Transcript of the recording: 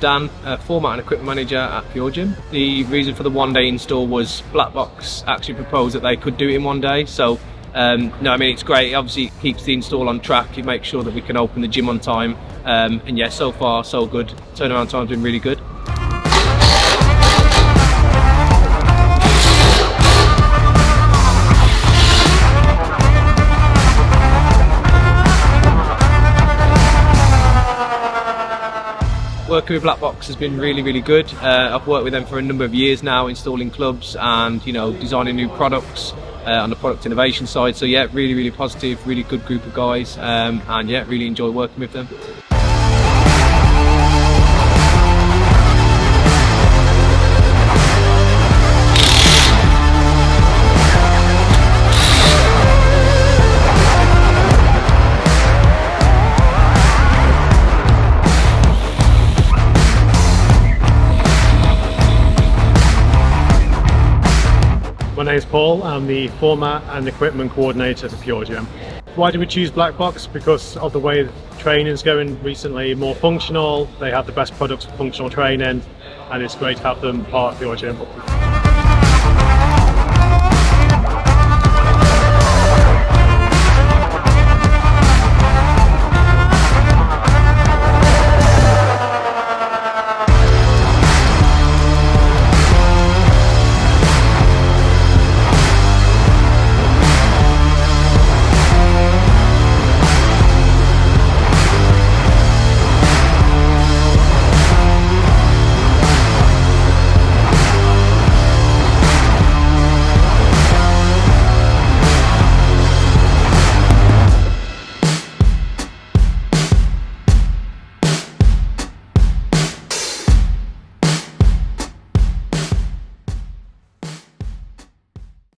Dan, format and equipment manager at PureGym. The reason for the one-day install was Black Box actually proposed that they could do it in one day. So no, I mean, it's great. It obviously keeps the install on track. It makes sure that we can open the gym on time. And yeah, so far so good. Turnaround time's been really good. Working with Black Box has been really good. I've worked with them for a number of years now, installing clubs and designing new products on the product innovation side. So yeah, really positive, really good group of guys, and yeah, really enjoy working with them. My name is Paul. I'm the format and equipment coordinator for PureGym. Why did we choose Black Box? Because of the way the training's going recently, more functional. They have the best products for functional training, and it's great to have them part of PureGym.